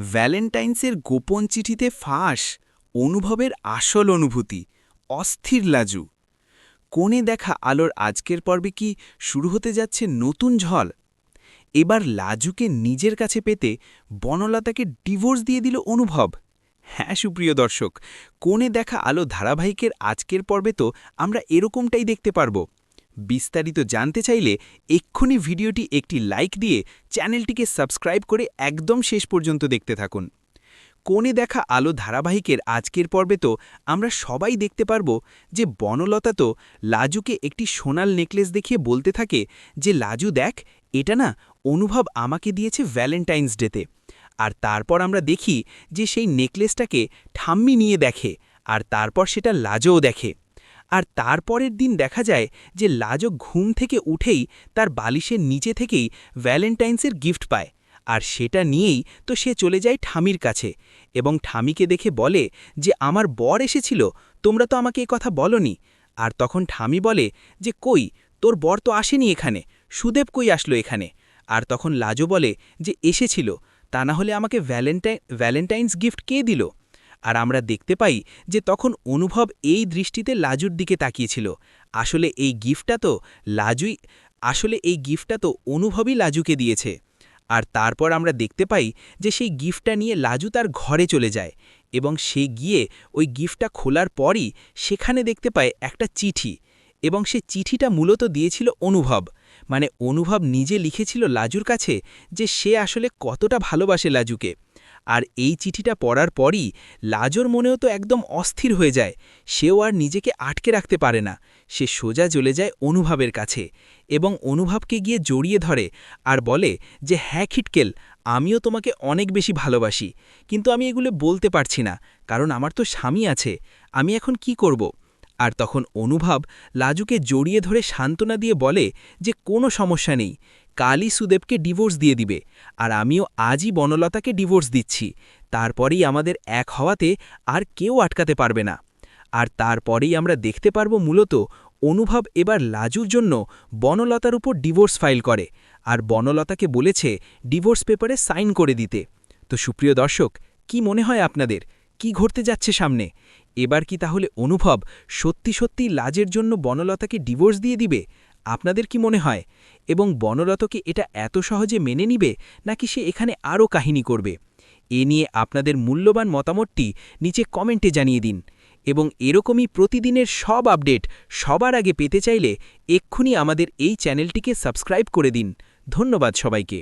ভ্যালেন্টাইন্সের গোপন চিঠিতে ফাঁস, অনুভবের আসল অনুভূতি, অস্থির লাজু। কোণে দেখা আলোর আজকের পর্বে কি শুরু হতে যাচ্ছে নতুন ঝল? এবার লাজুকে নিজের কাছে পেতে বনলতাকে ডিভোর্স দিয়ে দিল অনুভব। হ্যাঁ সুপ্রিয় দর্শক, কোণে দেখা আলো ধারাবাহিকের আজকের পর্বে তো আমরা এরকমটাই দেখতে পারব। বিস্তারিত জানতে চাইলে এক্ষুনি ভিডিওটি একটি লাইক দিয়ে চ্যানেলটিকে সাবস্ক্রাইব করে একদম শেষ পর্যন্ত দেখতে থাকুন। কোণে দেখা আলো ধারাবাহিকের আজকের পর্বে তো আমরা সবাই দেখতে পারব যে বনলতা তো লাজুকে একটি সোনার নেকলেস দেখিয়ে বলতে থাকে যে লাজু দেখ, এটা না অনুভব আমাকে দিয়েছে ভ্যালেন্টাইন্স ডেতে। আর তারপর আমরা দেখি যে সেই নেকলেসটাকে ঠাম্মি নিয়ে দেখে, আর তারপর সেটা লাজও দেখে। আর তারপরের দিন দেখা যায় যে লাজো ঘুম থেকে উঠেই তার বালিশের নিচে থেকেই ভ্যালেন্টাইন্সের গিফট পায়, আর সেটা নিয়েই তো সে চলে যায় ঠামির কাছে এবং ঠামিকে দেখে বলে যে আমার বর এসেছিল, তোমরা তো আমাকে এ কথা বলনি। আর তখন ঠামি বলে যে কই, তোর বর তো আসেনি এখানে, সুদেব কই আসলো এখানে? আর তখন লাজো বলে যে এসেছিল, তা না হলে আমাকে ভ্যালেন্টাইন্স গিফট কে দিল? আর আমরা দেখতে পাই যে তখন অনুভব এই দৃষ্টিতে লাজুর দিকে তাকিয়েছিল। আসলে এই গিফটটা তো অনুভবই লাজুকে দিয়েছে। আর তারপর আমরা দেখতে পাই যে সেই গিফটটা নিয়ে লাজু তার ঘরে চলে যায় এবং সে গিয়ে ওই গিফটটা খোলার পরই সেখানে দেখতে পায় একটা চিঠি, এবং সে চিঠিটা মূলত দিয়েছিল অনুভব। মানে অনুভব নিজে লিখেছিল লাজুর কাছে যে সে আসলে কতটা ভালোবাসে লাজুকে। আর এই চিঠিটা পড়ার পরই লাজোর মনেও তো একদম অস্থির হয়ে যায়, সেও আর নিজেকে আটকে রাখতে পারে না। সে সোজা চলে যায় অনুভবের কাছে এবং অনুভবকে গিয়ে জড়িয়ে ধরে আর বলে যে হ্যাঁ খিটকেল, আমিও তোমাকে অনেক বেশি ভালোবাসি, কিন্তু আমি এগুলো বলতে পারছি না, কারণ আমার তো স্বামী আছে, আমি এখন কি করব? আর তখন অনুভব লাজুকে জড়িয়ে ধরে সান্ত্বনা দিয়ে বলে যে কোনো সমস্যা নেই, কালই সুদেবকে ডিভোর্স দিয়ে দিবে, আর আমিও আজই বনলতাকে ডিভোর্স দিচ্ছি, তারপরেই আমাদের এক হওয়াতে আর কেউ আটকাতে পারবে না। আর তারপরেই আমরা দেখতে পারব মূলত অনুভব এবার লাজুর জন্য বনলতার উপর ডিভোর্স ফাইল করে, আর বনলতাকে বলেছে ডিভোর্স পেপারে সাইন করে দিতে। তো সুপ্রিয় দর্শক, কি মনে হয় আপনাদের, কি ঘটতে যাচ্ছে সামনে? এবার কি তাহলে অনুভব সত্যি সত্যি লাজের জন্য বনলতাকে ডিভোর্স দিয়ে দিবে? আপনাদের কি মনে হয়? এবং বনলতাকে এটা এত সহজে মেনে নিবে, নাকি সে এখানে আরও কাহিনী করবে? এ নিয়ে আপনাদের মূল্যবান মতামতটি নিচে কমেন্টে জানিয়ে দিন। এবং এরকমই প্রতিদিনের সব আপডেট সবার আগে পেতে চাইলে এক্ষুনি আমাদের এই চ্যানেলটিকে সাবস্ক্রাইব করে দিন। ধন্যবাদ সবাইকে।